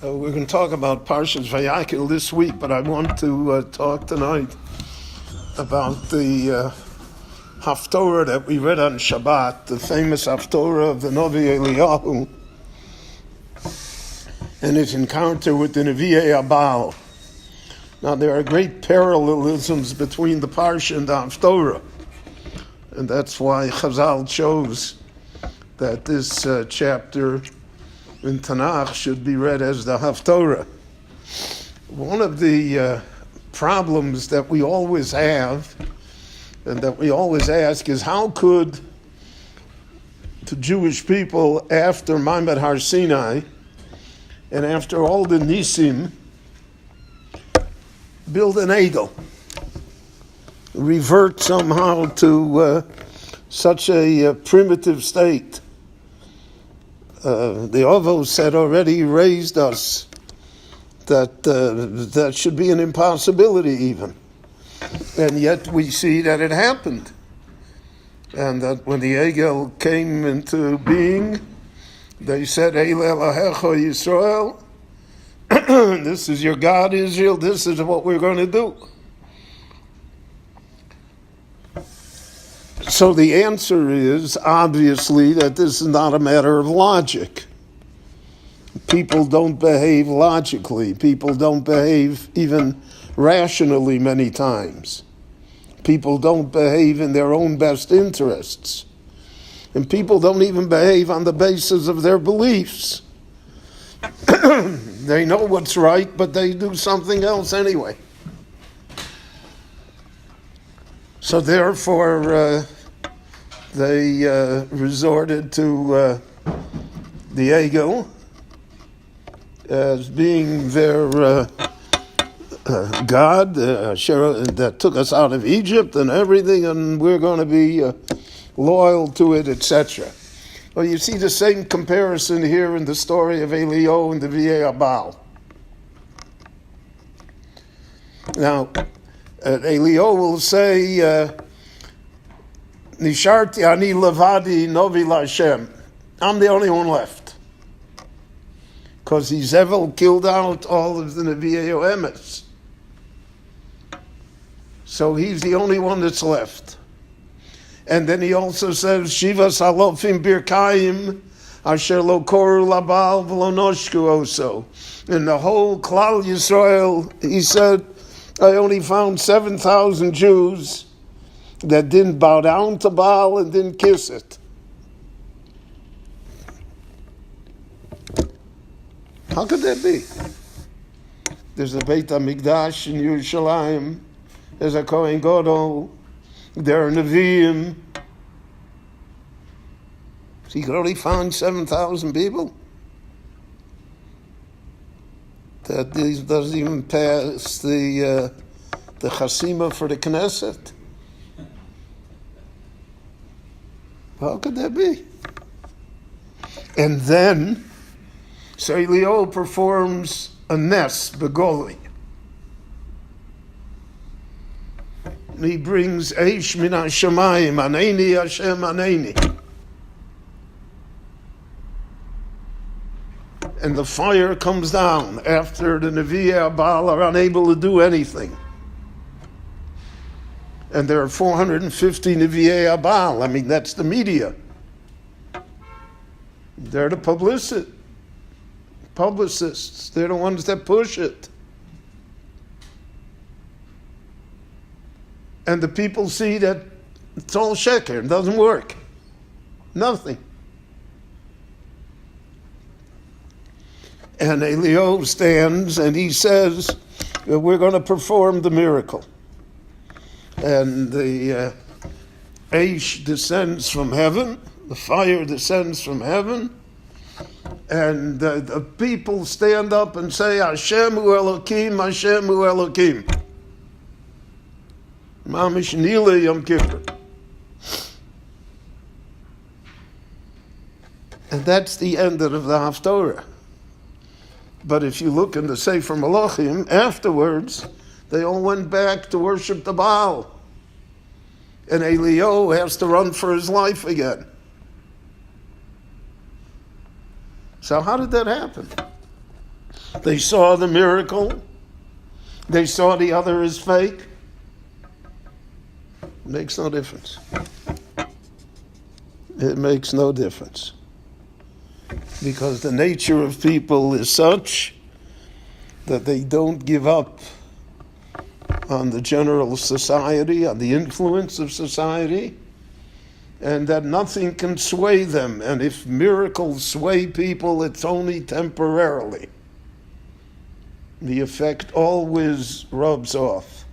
We're going to talk about Parshas Vayakil this week, but I want to talk tonight about the haftara that we read on Shabbat, the famous haftara of the Novi Eliyahu, and his encounter with the Nevi'ei Abal. Now, there are great parallelisms between the Parsha and the haftara, and that's why Chazal chose that this chapter in Tanakh should be read as the Haftorah. One of the problems that we always have and that we always ask is how could the Jewish people after Ma'amad Har Sinai and after all the Nisim build an Egel, revert somehow to such a primitive state? The Avos had already raised us that should be an impossibility even. And yet we see that it happened. And that when the Egel came into being, they said, Eile Elohecha Yisrael, this is your God, Israel, this is what we're going to do. So the answer is, obviously, that this is not a matter of logic. People don't behave logically. People don't behave even rationally many times. People don't behave in their own best interests. And people don't even behave on the basis of their beliefs. They know what's right, but they do something else anyway. So therefore, they resorted to the Egel as being their God that took us out of Egypt and everything, and we're going to be loyal to it, etc. Well, you see the same comparison here in the story of Eliyahu and the Nevi'ei Abal. Now, Eliyahu will say, Nisharti ani levadi novi l'Hashem. I'm the only one left. Because Zevel killed out all of the Nevi'ei Emes. So he's the only one that's left. And then he also says, Shivas halofim birkayim asher lo koru labal v'lo noshku also. In the whole Klal Yisrael, he said, I only found 7,000 Jews that didn't bow down to Baal and didn't kiss it. How could that be? There's a Beit HaMikdash in Yerushalayim. There's a Kohen Gadol. There are Nevi'im. So he could only find 7,000 people? That doesn't even pass the Chasima for the Knesset. How could that be? And then, so Eliyahu performs a nes, begoli. He brings Eish min hashamayim, Aneini Hashem Aneini. And the fire comes down after the Nevi'ei Abal are unable to do anything. And there are 450 Nevi'ei Abal. I mean, that's the media. They're the publicists. They're the ones that push it. And the people see that it's all sheker. It doesn't work. Nothing. And Eliyahu stands and he says, we're going to perform the miracle. And the Eish descends from heaven, the fire descends from heaven, and the people stand up and say, Hashem hu Elokim, Hashem hu Elokim. Mamish Nila Yom Kippur. And that's the end of the Haftorah. But if you look in the Sefer Malachim, afterwards, they all went back to worship the Baal. And Eliyahu has to run for his life again. So how did that happen? They saw the miracle. They saw the other is fake. It makes no difference. It makes no difference. Because the nature of people is such that they don't give up on the general society, on the influence of society, and that nothing can sway them. And if miracles sway people, it's only temporarily. The effect always rubs off.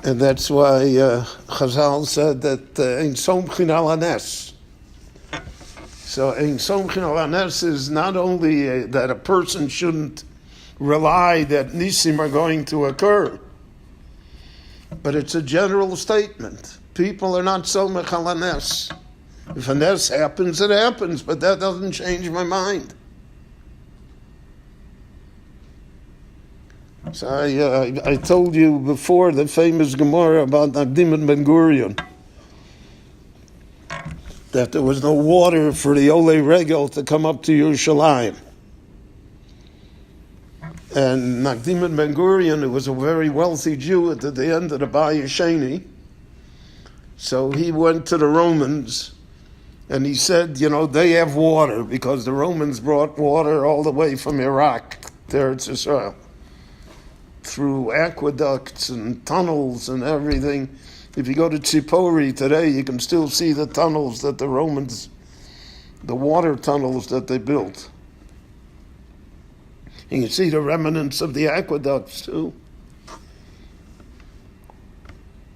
And that's why Chazal said that ein somchin al hanes. So ein somchin al hanes is not only that a person shouldn't rely that nisim are going to occur, but it's a general statement. People are not so mechal hanes. If a nes happens, it happens, but that doesn't change my mind. So I told you before the famous Gemara about Nagdim and Ben Gurion, that there was no water for the Olei Regel to come up to Yerushalayim. And Nagdim and Ben Gurion, who was a very wealthy Jew at the end of the Bayis Sheni, so he went to the Romans and he said, they have water because the Romans brought water all the way from Iraq to Eretz Yisrael, through aqueducts and tunnels and everything. If you go to Tzipori today, you can still see the tunnels that the Romans, the water tunnels that they built. You can see the remnants of the aqueducts too.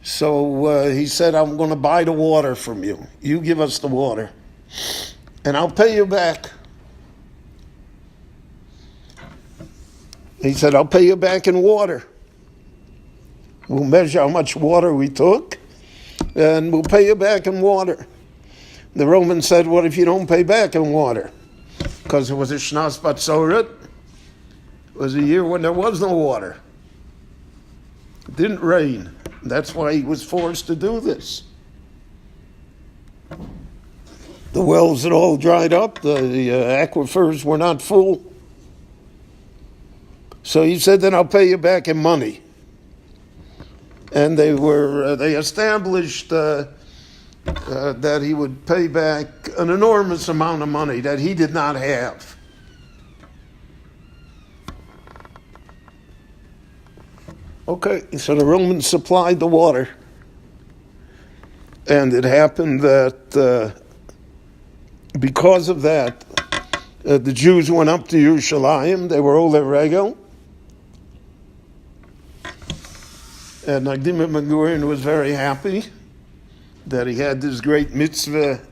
So he said, I'm going to buy the water from you. You give us the water, and I'll pay you back. He said, I'll pay you back in water. We'll measure how much water we took, and we'll pay you back in water. The Romans said, what if you don't pay back in water? Because it was a Shnas Batzoret. It was a year when there was no water. It didn't rain. That's why he was forced to do this. The wells had all dried up. The aquifers were not full. So he said, then I'll pay you back in money. And they established that he would pay back an enormous amount of money that he did not have. Okay, so the Romans supplied the water. And it happened that because of that, the Jews went up to Yerushalayim. They were Olei Regel. And Nagdim and Ben Gurion was very happy that he had this great mitzvah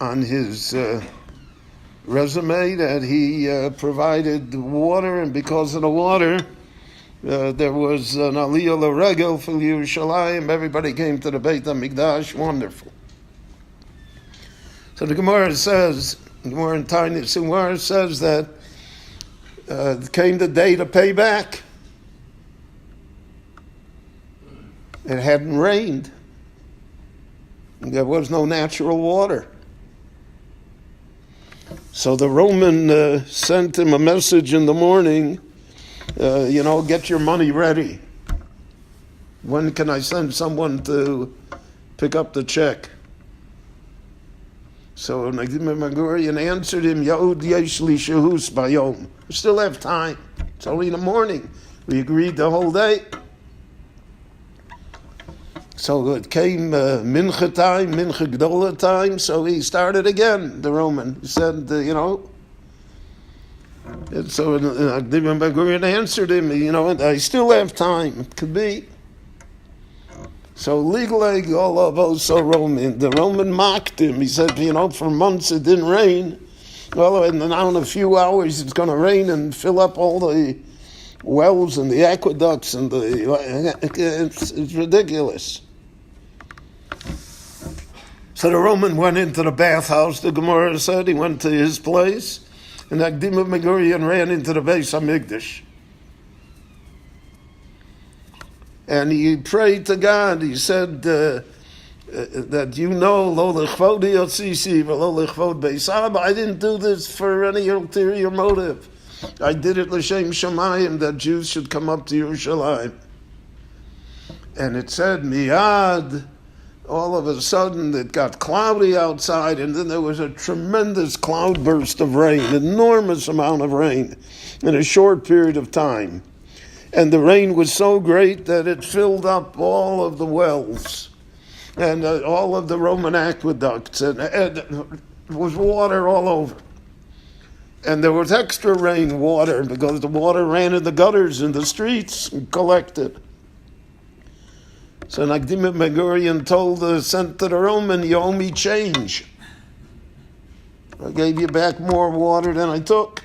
on his resume, that he provided the water, and because of the water, there was an aliyah l'regel for Yerushalayim. Everybody came to the Beit HaMikdash. Wonderful. So the Gemara says, Gemara in Tiny Gemara says that came the day to pay back. It hadn't rained. There was no natural water. So the Roman sent him a message in the morning, get your money ready. When can I send someone to pick up the check? So Nagdim and Ben Gurion answered him, Yahud yesh li shehus bayom. We still have time. It's only in the morning. We agreed the whole day. So it came mincha time, mincha gdola time, so he started again, the Roman. He said, And so Nagdim and Ben Gurion answered him, I still have time, it could be. So legally, all of us are Roman. The Roman mocked him. He said, for months it didn't rain. Well, and now in a few hours it's going to rain and fill up all the wells and the aqueducts and it's ridiculous. So the Roman went into the bathhouse, the Gemara said. He went to his place, and Nagdim and Ben Gurion ran into the Beis HaMikdash. And he prayed to God. He said, that you know, lo lechvodi yotzisi, v'lo lechvod beis Abba. I didn't do this for any ulterior motive. I did it l'shem shamayim, that Jews should come up to Yerushalayim. And it said, miyad, all of a sudden it got cloudy outside, and then there was a tremendous cloudburst of rain, enormous amount of rain in a short period of time. And the rain was so great that it filled up all of the wells and all of the Roman aqueducts, and it was water all over. And there was extra rain water because the water ran in the gutters in the streets and collected. So Nagdim Ben-Gurion sent to the Roman, you owe me change. I gave you back more water than I took.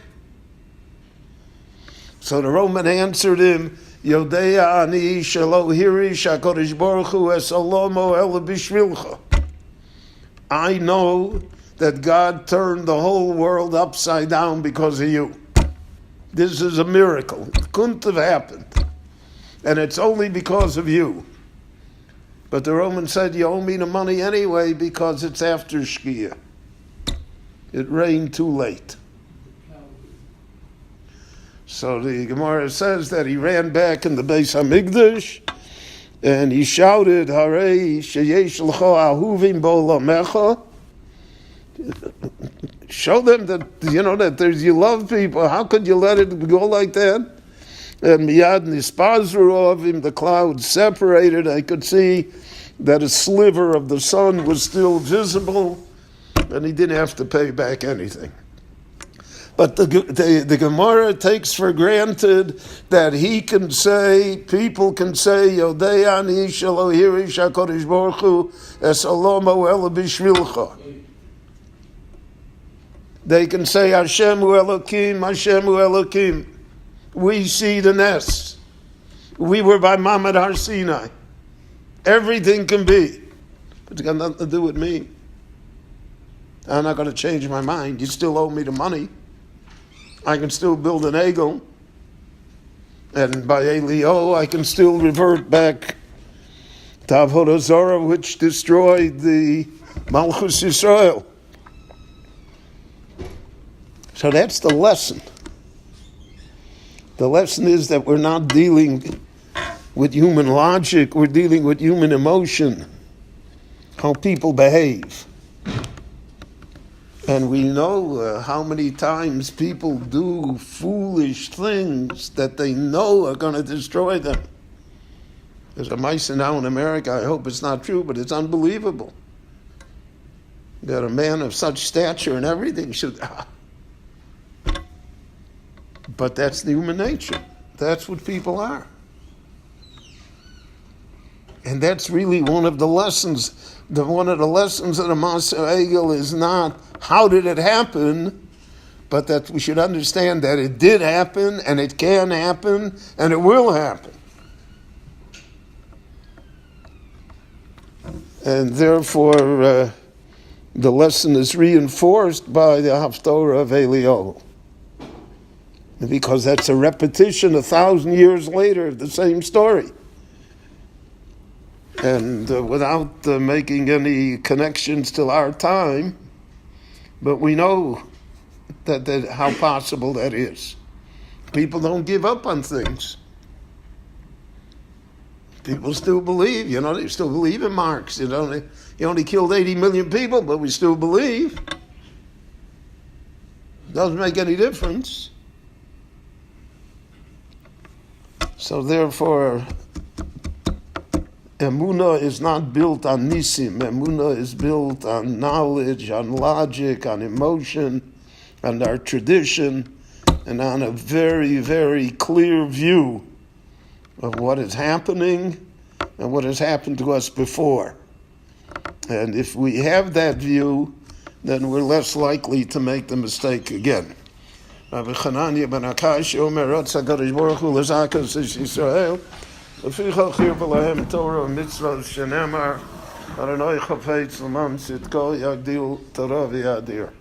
So the Roman answered him, Yodeya ani shelo hirish HaKadosh Baruch Hu es olomo ela bishvilcha. I know that God turned the whole world upside down because of you. This is a miracle. It couldn't have happened. And it's only because of you. But the Roman said, you owe me the money anyway because it's after Shkia. It rained too late. So the Gemara says that he ran back in the Beis HaMikdash and he shouted, Harei sheyesh l'cho ahuvim bo lamecha. Show them that, that there's, you love people. How could you let it go like that? And miyad nispazru of him, the clouds separated. I could see that a sliver of the sun was still visible, and he didn't have to pay back anything. But the Gemara takes for granted that he can say, people can say, Yodei ani shelo hirish HaKadosh Baruch Hu es olomo ela bishvilcha. They can say, Hashem hu Elokim, Hashem hu Elokim. We see the nest. We were by Mamad Har Sinai. Everything can be. But it's got nothing to do with me. I'm not going to change my mind. You still owe me the money. I can still build an egel. And by Elio, I can still revert back to Avodah Zarah, which destroyed the Malchus Yisrael. So that's the lesson. The lesson is that we're not dealing with human logic, we're dealing with human emotion, how people behave. And we know how many times people do foolish things that they know are going to destroy them. There's a mice now in America, I hope it's not true, but it's unbelievable. That a man of such stature and everything should... But that's the human nature. That's what people are. And that's really one of the lessons. One of the lessons of the Maser Egel is not how did it happen, but that we should understand that it did happen, and it can happen, and it will happen. And therefore, the lesson is reinforced by the haftara of Eliyahu. Because that's a repetition 1,000 years later of the same story. And without making any connections till our time, but we know that how possible that is. People don't give up on things. People still believe, they still believe in Marx. He only killed 80 million people, but we still believe. Doesn't make any difference. So therefore, Emunah is not built on nisim. Emunah is built on knowledge, on logic, on emotion, on our tradition, and on a very, very clear view of what is happening and what has happened to us before. And if we have that view, then we're less likely to make the mistake again. Rabbi Chananya ben Akash, Omer Rotz HaKadosh Baruch Hu L'Zakas Yisrael, L'fichach Hirva Lahem Torah Mitzvah Shenemar, Adonai Chafetz L'man Tzidko Yagdil Torah V'Yadir.